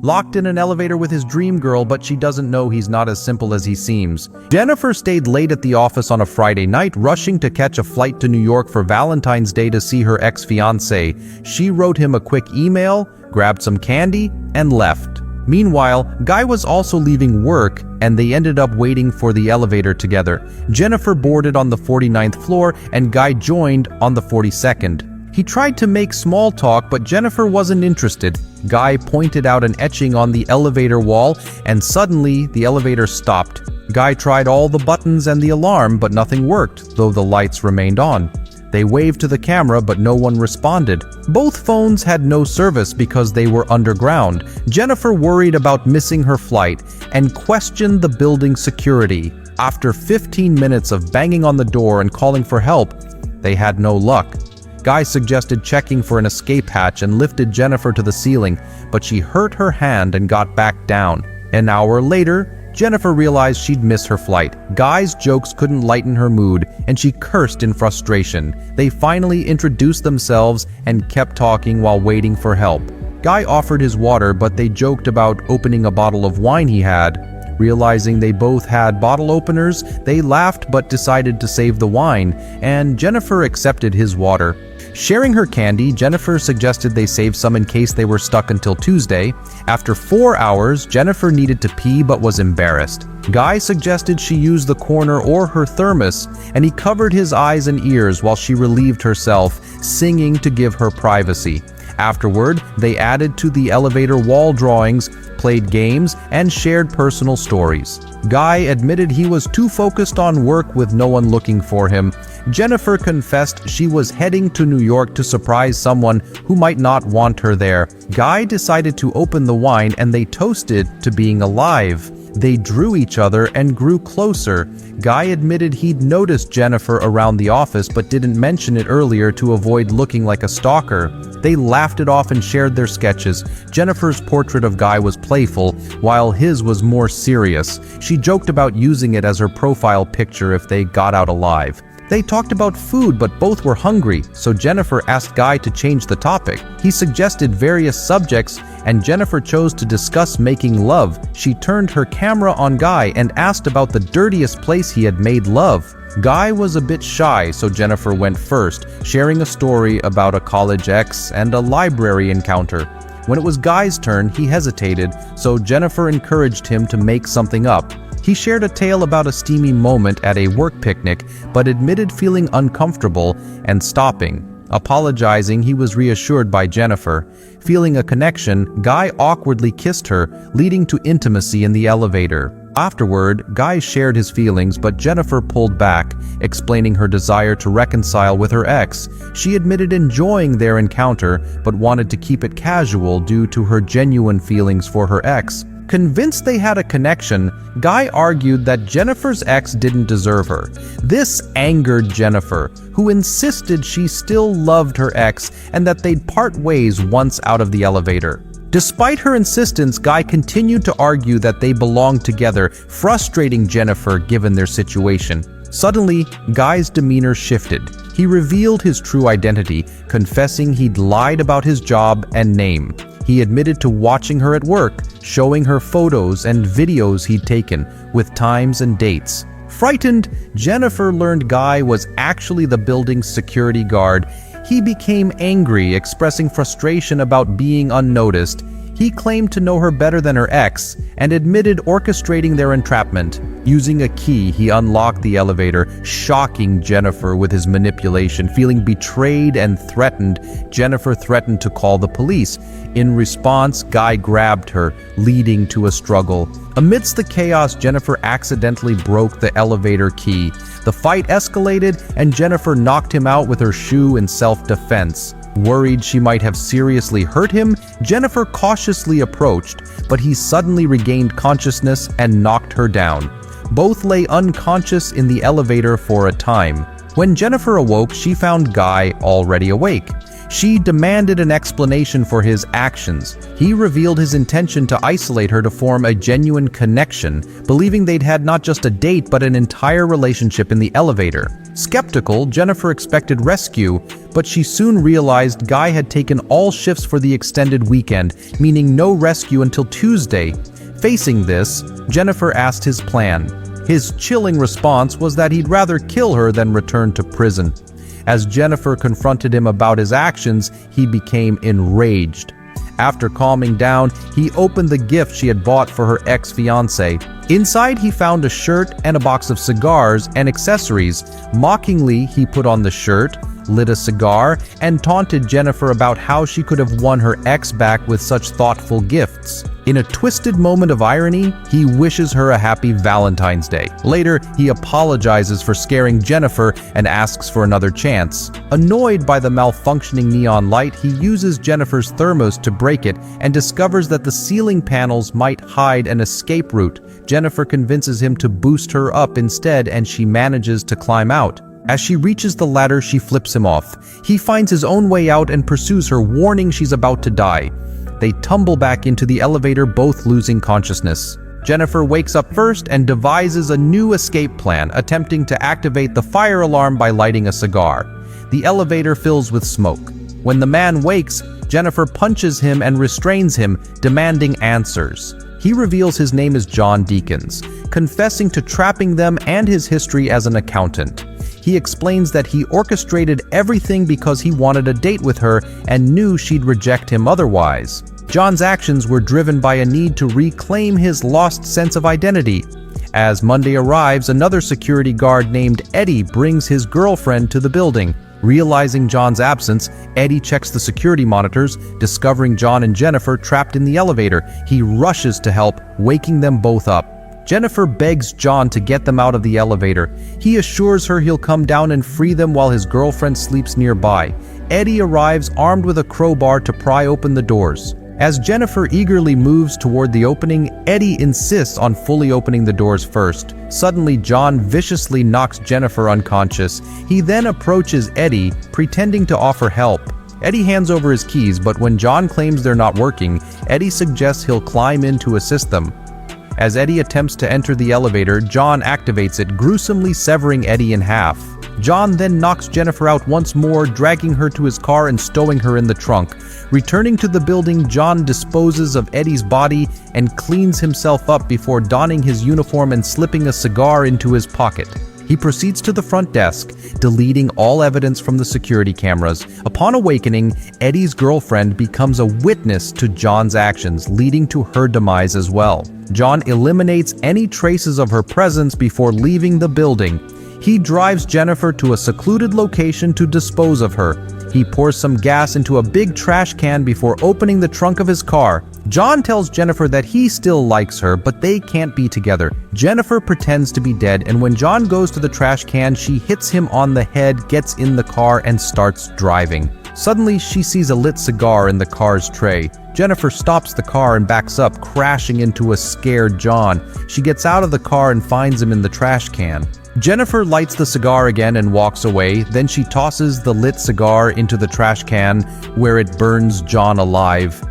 locked in an elevator with his dream girl, but she doesn't know he's not as simple as he seems. Jennifer stayed late at the office on a Friday night, rushing to catch a flight to New York for Valentine's Day to see her ex-fiancé. She wrote him a quick email, grabbed some candy, and left. Meanwhile, Guy was also leaving work, and they ended up waiting for the elevator together. Jennifer boarded on the 49th floor, and Guy joined on the 42nd. He tried to make small talk, but Jennifer wasn't interested. Guy pointed out an etching on the elevator wall, and suddenly the elevator stopped. Guy tried all the buttons and the alarm, but nothing worked, though the lights remained on. They waved to the camera, but no one responded. Both phones had no service because they were underground. Jennifer worried about missing her flight and questioned the building's security. After 15 minutes of banging on the door and calling for help, they had no luck. Guy suggested checking for an escape hatch and lifted Jennifer to the ceiling, but she hurt her hand and got back down. An hour later, Jennifer realized she'd missed her flight. Guy's jokes couldn't lighten her mood, and she cursed in frustration. They finally introduced themselves and kept talking while waiting for help. Guy offered his water, but they joked about opening a bottle of wine he had. Realizing they both had bottle openers, they laughed but decided to save the wine, and Jennifer accepted his water. Sharing her candy, Jennifer suggested they save some in case they were stuck until Tuesday. After 4 hours, Jennifer needed to pee but was embarrassed. Guy suggested she use the corner or her thermos, and he covered his eyes and ears while she relieved herself, singing to give her privacy. Afterward, they added to the elevator wall drawings, played games, and shared personal stories. Guy admitted he was too focused on work with no one looking for him. Jennifer confessed she was heading to New York to surprise someone who might not want her there. Guy decided to open the wine, and they toasted to being alive. They drew each other and grew closer. Guy admitted he'd noticed Jennifer around the office but didn't mention it earlier to avoid looking like a stalker. They laughed it off and shared their sketches. Jennifer's portrait of Guy was playful, while his was more serious. She joked about using it as her profile picture if they got out alive. They talked about food, but both were hungry, so Jennifer asked Guy to change the topic. He suggested various subjects, and Jennifer chose to discuss making love. She turned her camera on Guy and asked about the dirtiest place he had made love. Guy was a bit shy, so Jennifer went first, sharing a story about a college ex and a library encounter. When it was Guy's turn, he hesitated, so Jennifer encouraged him to make something up. He shared a tale about a steamy moment at a work picnic, but admitted feeling uncomfortable and stopping. Apologizing, he was reassured by Jennifer. Feeling a connection, Guy awkwardly kissed her, leading to intimacy in the elevator. Afterward, Guy shared his feelings, but Jennifer pulled back, explaining her desire to reconcile with her ex. She admitted enjoying their encounter, but wanted to keep it casual due to her genuine feelings for her ex. Convinced they had a connection, Guy argued that Jennifer's ex didn't deserve her. This angered Jennifer, who insisted she still loved her ex and that they'd part ways once out of the elevator. Despite her insistence, Guy continued to argue that they belonged together, frustrating Jennifer given their situation. Suddenly, Guy's demeanor shifted. He revealed his true identity, confessing he'd lied about his job and name. He admitted to watching her at work, showing her photos and videos he'd taken, with times and dates. Frightened, Jennifer learned Guy was actually the building's security guard. He became angry, expressing frustration about being unnoticed. He claimed to know her better than her ex and admitted orchestrating their entrapment. Using a key, he unlocked the elevator, shocking Jennifer with his manipulation. Feeling betrayed and threatened, Jennifer threatened to call the police. In response, Guy grabbed her, leading to a struggle. Amidst the chaos, Jennifer accidentally broke the elevator key. The fight escalated, and Jennifer knocked him out with her shoe in self-defense. Worried she might have seriously hurt him, Jennifer cautiously approached, but he suddenly regained consciousness and knocked her down. Both lay unconscious in the elevator for a time. When Jennifer awoke, she found Guy already awake. She demanded an explanation for his actions. He revealed his intention to isolate her to form a genuine connection, believing they'd had not just a date but an entire relationship in the elevator. Skeptical, Jennifer expected rescue, but she soon realized Guy had taken all shifts for the extended weekend, meaning no rescue until Tuesday. Facing this, Jennifer asked his plan. His chilling response was that he'd rather kill her than return to prison. As Jennifer confronted him about his actions, he became enraged. After calming down, he opened the gift she had bought for her ex-fiancé. Inside, he found a shirt and a box of cigars and accessories. Mockingly, he put on the shirt, lit a cigar, and taunted Jennifer about how she could have won her ex back with such thoughtful gifts. In a twisted moment of irony, he wishes her a happy Valentine's Day. Later, he apologizes for scaring Jennifer and asks for another chance. Annoyed by the malfunctioning neon light, he uses Jennifer's thermos to break it and discovers that the ceiling panels might hide an escape route. Jennifer convinces him to boost her up instead, and she manages to climb out. As she reaches the ladder, she flips him off. He finds his own way out and pursues her, warning she's about to die. They tumble back into the elevator, both losing consciousness. Jennifer wakes up first and devises a new escape plan, attempting to activate the fire alarm by lighting a cigar. The elevator fills with smoke. When the man wakes, Jennifer punches him and restrains him, demanding answers. He reveals his name is John Deakins, confessing to trapping them and his history as an accountant. He explains that he orchestrated everything because he wanted a date with her and knew she'd reject him otherwise. John's actions were driven by a need to reclaim his lost sense of identity. As Monday arrives, another security guard named Eddie brings his girlfriend to the building. Realizing John's absence, Eddie checks the security monitors, discovering John and Jennifer trapped in the elevator. He rushes to help, waking them both up. Jennifer begs John to get them out of the elevator. He assures her he'll come down and free them while his girlfriend sleeps nearby. Eddie arrives armed with a crowbar to pry open the doors. As Jennifer eagerly moves toward the opening, Eddie insists on fully opening the doors first. Suddenly, John viciously knocks Jennifer unconscious. He then approaches Eddie, pretending to offer help. Eddie hands over his keys, but when John claims they're not working, Eddie suggests he'll climb in to assist them. As Eddie attempts to enter the elevator, John activates it, gruesomely severing Eddie in half. John then knocks Jennifer out once more, dragging her to his car and stowing her in the trunk. Returning to the building, John disposes of Eddie's body and cleans himself up before donning his uniform and slipping a cigar into his pocket. He proceeds to the front desk, deleting all evidence from the security cameras. Upon awakening, Eddie's girlfriend becomes a witness to John's actions, leading to her demise as well. John eliminates any traces of her presence before leaving the building. He drives Jennifer to a secluded location to dispose of her. He pours some gas into a big trash can before opening the trunk of his car. John tells Jennifer that he still likes her, but they can't be together. Jennifer pretends to be dead, and when John goes to the trash can, she hits him on the head, gets in the car, and starts driving. Suddenly, she sees a lit cigar in the car's tray. Jennifer stops the car and backs up, crashing into a scared John. She gets out of the car and finds him in the trash can. Jennifer lights the cigar again and walks away. Then she tosses the lit cigar into the trash can, where it burns John alive.